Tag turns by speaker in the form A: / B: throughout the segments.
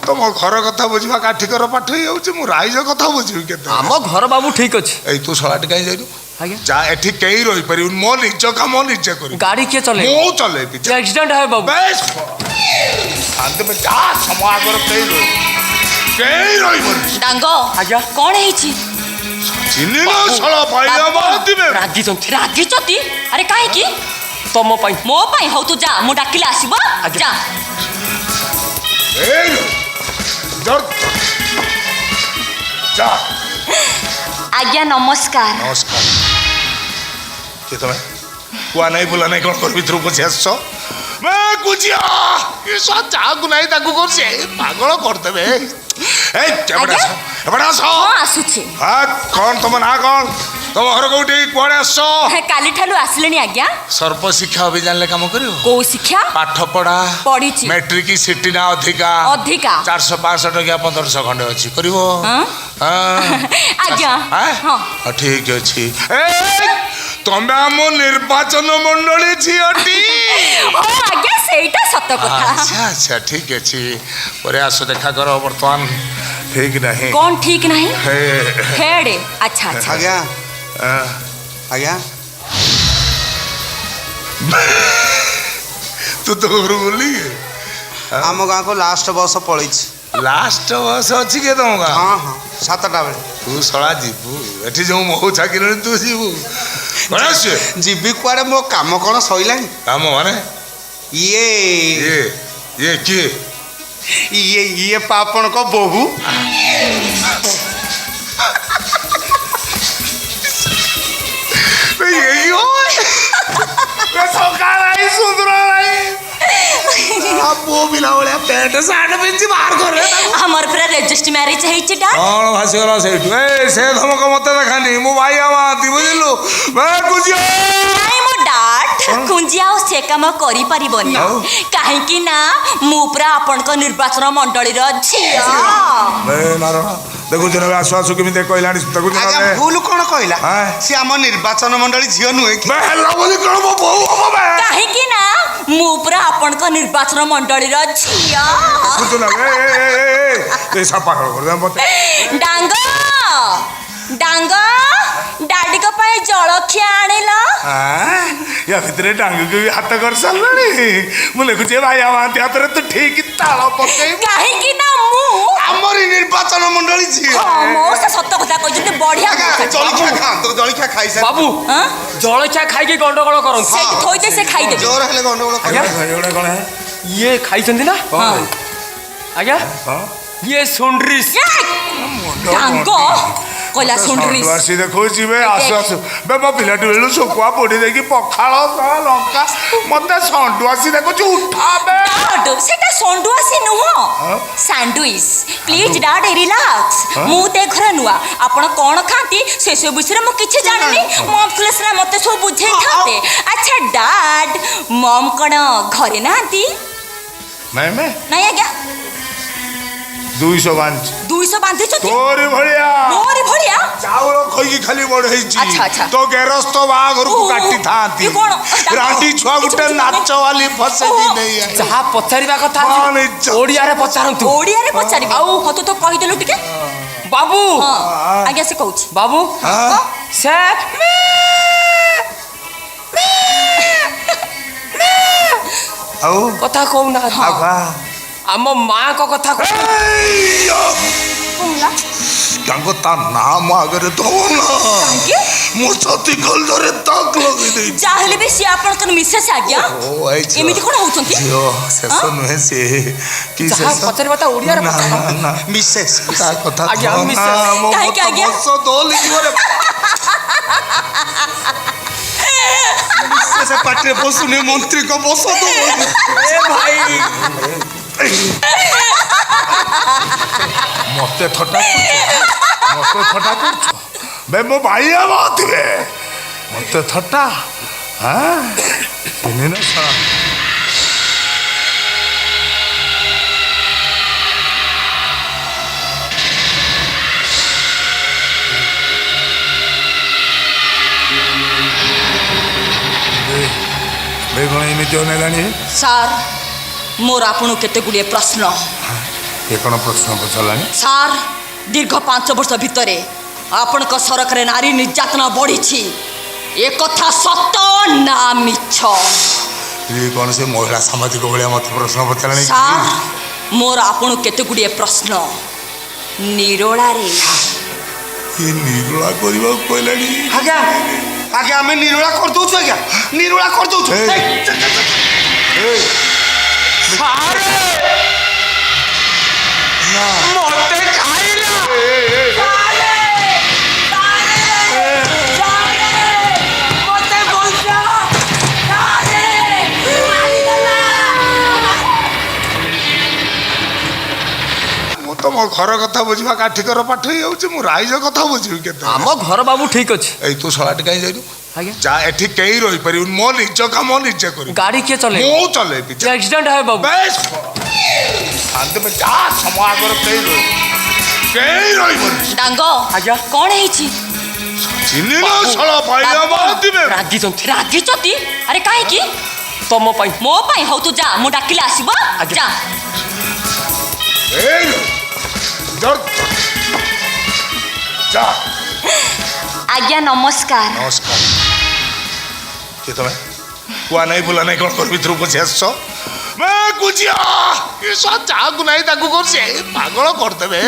A: तुम घर कथा बुझा काठिकर पाठ ही मु राइज कथा बुझी केते
B: आम घर बाबू ठीक अच्छे
A: ए तू सलाट कहीं जाइलु जा एठी कहीं रही पारि मो निज काम निजे कर
B: गाड़ी किए चले
A: मो चले
B: एक्सीडेंट है बाबू
A: बस शांति में जा समय आगर कहीं रही बोल
C: डांगो
B: आज्ञा
C: कौन है छी
A: चिन्नी ना सला भाईया मारती में
B: रागी चंती
C: रागी चती अरे काहे की
B: तम पाई
C: मो पाई हो तू जा मु डाकिले आसीबो जा
A: ए जर जा
C: आज्ञा नमस्कार
A: नमस्कार के तमे कुआ नहीं बोला नहीं कौन कर भीतर पछे आसो मैं कुजिया ये सब जागु नहीं ताकू कर से पागल कर देबे ए बड़ा सो
C: हां आसुछी
A: हां कौन तुम ना कौन तुम घर कोठी कोड़े आसो
C: काली ठालु आसलेनी आज्ञा
A: सर्व शिक्षा अभियान ले काम करियो
C: को शिक्षा
A: पाठ पढ़ा
C: पढ़ीची
A: मैट्रिक सिटी ना अधिका 400-500 टका 1500 खंडे अछि करिवो हां
C: आज्ञा
A: हां ठीक अछि ए तमे हम निर्वाचन मंडली छियटी
C: हां आज्ञा सेटा सत कथा
A: अच्छा अच्छा ठीक अछि परे आसो देखा करो वर्तमान ठीक नहीं
C: कौन ठीक नहीं हेडे अच्छा अच्छा
D: आज्ञा आज्ञा
A: तू तो बोली
D: आम गाँ को लास्ट बस पड़ी
A: लास्ट बस अच्छी के तुम गाँ
D: हाँ हाँ 7टा बेले
A: तू सला जीवु एठी जो महू छाकी तू जीवु
D: जीवी कुआड़े मो काम कौन सैलानी
A: काम माने
D: ये
A: किए
D: ये पापण को बोहू
A: पैंट सार्ट पिंची बाहर कर
C: हमर पूरा रजिस्टर मैरिज है चिटा
A: हां भासी गला सेठू ए से धमक मते देखानी मो भाई आमाती बुझिलु मैं कुछ
C: नहीं मो डाट कुंजिया से काम करि परिबनी काहे कि ना मु पूरा आपन को निर्वाचन मंडली रो छिया
A: बे नारायण देखु जने आसु आसु केमी देख कहलानी देखु जने
D: भूल कोन कहला से हम निर्वाचन मंडली झियो नुहे कि
A: बे हल्ला बोली कोन मो बहु हो बे
C: काहे कि ना मु पूरा आपन को निर्वाचन मंडली रो छिया
A: कुछ ना ए सापा कर दे मते
C: डांगो डांगो डाडी को पाए जलखिया आनेला
A: या भितरे डांगो के भी हाथ कर सालनी मु लेखुचे भाई आमाती हाथ रे तो ठीक ताळ पके
C: काहे कि ना मु
D: हमर निर्वाचन मंडली झियो
C: हां मो से सत्य कथा कहजते बढ़िया
D: जलखिया खा तो जलखिया खाई से
B: बाबू जलखिया खाई के गंडगोल करन
C: से थोई दे से खाई दे
D: जोर हेले गंडगोल
A: आज्ञा एवडा कोन है
B: ये खाई छंदी ना
A: हां
B: आज्ञा ये सुंडरीस
C: डांगो कोला सुंडरीस
A: आसी देखो जीवे आसु आसु बे मो पिलाटी बेलु सुकुआ पोडी देकी पखाळ लंका मते संडु आसी देखो छु उठा बे
C: डाड सेटा संडु आसी नुहो सैंडविच प्लीज डाड रिलैक्स मु ते घर नुआ आपण कोन खाती से सब विषय मु किछ जाननी मम क्लास ला मते सब बुझे थाते अच्छा डाड मम कोन घरे नांती
A: मैं
C: नहीं आज्ञा
A: 200 बांधी
C: छ
A: तोरी भलिया
C: मोरी भलिया
A: चाउल खई खाली बड़ हेची
C: अच्छा अच्छा
A: तो गेरस्त बाघर को काटी थाती रांडी छुआ गुटे नाच वाली फसे दी नहीं है
B: जहा पचारिबा कथा ओडिया रे पचारंतु
C: ओडिया रे पचारिबा आउ हतो तो कहि देलु टिके
B: बाबू
C: आज्ञा से कहूछ
B: बाबू से
A: आउ
B: कथा कहू ना
A: आबा
B: आम माँ को कथा
A: तांको ता नाम आगरे दोना मो छाती गलदरे ताक लगे दे
C: चाहले बे से आपन कन मिसेस आज्ञा
A: ओ आई छ
C: एमिति कोन होचंती
A: जियो सेस नुहे से कि
B: जहा पचारि बता ओडिया रे
A: ना
D: मिसेस
A: ता कथा
B: आज्ञा मिसेस
C: काहे के आज्ञा
A: बस दो लिखो रे
D: मिसेस पाटे बसुने मंत्री को बस दो
B: ए भाई
A: मते थटा बे मो भाई आवात बे मते थटा हां तिने न सारा बे कोन एमिति होने लानी
C: सर मोर आपन केते गुडे प्रश्न
A: ये कौन प्रश्न पचारानी
C: ସାର୍ ଦୀର୍ଘ 5 ବର୍ଷ ଭିତରେ ଆପଣଙ୍କ ସରକାରରେ ନାରୀ ନିର୍ଯାତନା ବଢ଼ିଛି ଏ କଥା ସତ ନା ମିଛ?
A: ये कौन से महिला सामाजिक भाया मत प्रश्न पचारानी
C: ସାର୍ ମୋର ଆପଣଙ୍କୁ କେତେ ଗୁଡ଼ିଏ ପ୍ରଶ୍ନ ନିରୋଳାରେ।
A: ये निरोला करबा कहलानी
D: ଆଜ୍ଞା ଆଜ୍ଞା ଆମେ ନିରୋଳା କରିଦଉଛୁ ଆଜ୍ଞା ନିରୋଳା କରିଦଉଛୁ
B: ମତେ ଖାଇଲା ମତେ ବଞ୍ଚା
A: ମୁଁ ତ ମୋ ଘର କଥା ବୁଝିବା କାଠିକର ପାଠ ହେଇଯାଉଛି ମୁଁ ରାଇଜ କଥା ବୁଝିବି କେତେ
B: ଆମ ଘର ବାବୁ ଠିକ ଅଛି।
A: ଏଇ ତୁ ଶଳାଟି କାହିଁ ଯାଇନୁ
B: ଆଜ୍ଞା
A: ଯା ଏଠି କେହି ରହିପାରିବୁନି ମୋ ନିଜ କାମ ନିଜେ କରିବି
B: ଗାଡି କିଏ ଚଲେ
A: ମୁଁ ଚଲେଇବି ଯା।
B: ଆକ୍ସିଡେଣ୍ଟ ହେ ବାବୁ
A: ବେଶ ଶାନ୍ତି ପାଇଁ ଯା ସମୟ ଆଗରେ କେହି ରହିବନି
C: ଡାଙ୍ଗ
B: ଆଜ୍ଞା।
C: କ'ଣ ହେଇଛି?
A: ଚିହ୍ନିଲ ଶଳ ପାଇଲା ବାହାରିବେ
B: ରାଗିଛନ୍ତି
C: ରାଗିଛନ୍ତି? ଆରେ କାହିଁକି?
B: ତମ ପାଇଁ
C: ମୋ ପାଇଁ? ହଉ ତୁ ଯା ମୁଁ ଡାକିଲେ ଆସିବ
B: ଆଜ୍ଞା।
C: ଯା।
A: ଏଇ ଯା
C: ଆଜ୍ଞା ନମସ୍କାର।
A: ନମସ୍କାର କିଏ ତମେ କୁଆ ନାହିଁ ବୁଲା ନାହିଁ କ'ଣ କରି ଭିତରକୁ ପଶି ଆସିଛ କୁଚିଆ ଯାହାକୁ ନାହିଁ ତାକୁ କରୁଛି ପାଗଳ କରିଦେବେ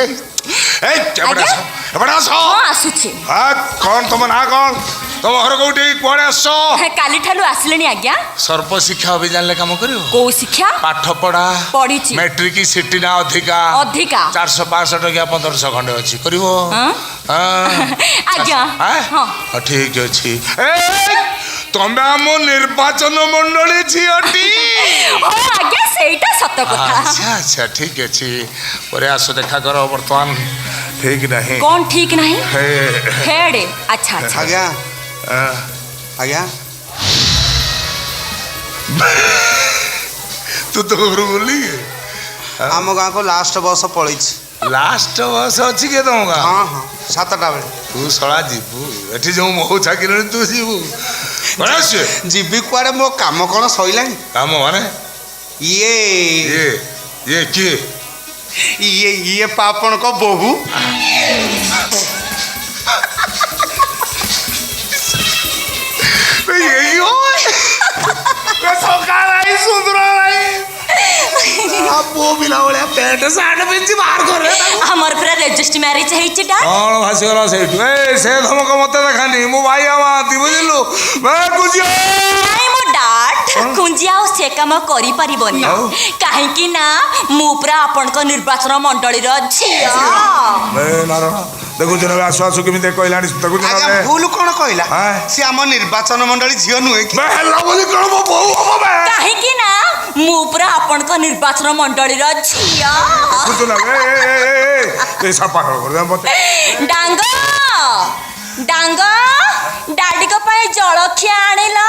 A: ଏଇ ଏପଟେ ଆସ ଏପଟେ ଆସ
C: ହଁ ଆସୁଛି।
A: କ'ଣ ତମ ନାଁ କ'ଣ ତମ ଘର କୋଉଠି କୁଆଡ଼େ ଆସିଛ
C: କାଲିଠାରୁ ଆସିଲେଣି ଆଜ୍ଞା।
A: ସର୍ବ ଶିକ୍ଷା ଅଭିଯାନରେ କାମ କରିବ
C: କୋଉ ଶିକ୍ଷା?
A: ପାଠ ପଢା
C: ପଢିଛି।
A: ମେଟ୍ରିକ ସିଟି ନା ଅଧିକା
C: ଅଧିକା
A: 400-500 ଟଙ୍କା 1500 ଖଣ୍ଡେ ଅଛି କରିବ
C: ଆଜ୍ଞା ହଁ।
A: ଠିକ ଅଛି ତମେ ଆମ ନିର୍ବାଚନ ମଣ୍ଡଳୀ ଝିଅଟି
C: ଓ ଆଜ୍ଞା ସେଇଟା ସତ କଥା।
A: ଆଚ୍ଛା ଆଚ୍ଛା ଠିକ ଅଛି ପରେ ଆସ ଦେଖା କର ବର୍ତ୍ତମାନ ଠିକ ନାହିଁ
C: କ'ଣ ଠିକ ନାହିଁ?
A: ହେ
C: ହେଡ୍ ଆଚ୍ଛା ଆଚ୍ଛା।
D: ଆଜ୍ଞା ଆଜ୍ଞା
A: ତୁ ତ ଘରୁ ଗଲି
D: ଆମ ଗାଁକୁ ଲାଷ୍ଟ ବସ୍ ପଳେଇଛି
A: ଲାଷ୍ଟ ବସ୍ ଅଛି କିଏ ତମ ଗାଁ
D: ହଁ ହଁ 7ଟା ବେଳେ
A: ତୁ ଶଳା ଯିବୁ ଏଠି ଯୋଉ ମହୁ ଚାକିରି ତୁ ଯିବୁ
D: ଯିବି କୁଆଡ଼େ ମୋ କାମ କ'ଣ ସଇଲାଣି
A: କାମ ମାନେ
D: ଇଏ
A: ଇଏ ଇଏ କିଏ
D: ଇଏ ଇଏ ପା ଆପଣଙ୍କ ବୋହୂ
A: ସକାଳ ସୁନ୍ଦର ପୁଅ ପିଲା ଭଳିଆ ପ୍ୟାଣ୍ଟ ସାର୍ଟ ପିନ୍ଧି ବାହାର କରେ
C: ଆମର ପୁରା ରେଜିଷ୍ଟ୍ରି ମ୍ୟାରେଜ ହେଇଛି ଡା।
A: କ'ଣ ଭାସିଗଲା ସେଇଠୁ ଏ ସେ ଧମକ ମତେ ଦେଖାନି ମୁଁ ଭାଇ ମାତି ବୁଝିଲୁ
C: ନାଇଁ ମୋ ଡାଟ୍ କୁଞ୍ଜି ଆଉ ସେ କାମ କରିପାରିବନି କାହିଁକି ନା ମୁଁ ପୁରା ଆପଣଙ୍କ ନିର୍ବାଚନ ମଣ୍ଡଳୀର ଝିଅ।
A: ଦେଖୁଛୁ ନା ଆସୁ ଆସୁ କେମିତି କହିଲାଣି ଦେଖୁଛୁ
D: ଆଜ୍ଞା ଭୁଲ କ'ଣ କହିଲା ସିଏ ଆମ ନିର୍ବାଚନ ମଣ୍ଡଳୀ ଝିଅ ନୁହେଁ କି
C: କାହିଁକି ନା ମୁଁ ପୁରା ଆପଣଙ୍କ ନିର୍ବାଚନ ମଣ୍ଡଳୀର ଝିଅ। ଡାଙ୍ଗ ଡାଙ୍ଗ ଡାଡିଙ୍କ ପାଇଁ ଜଳଖିଆ ଆଣିଲ।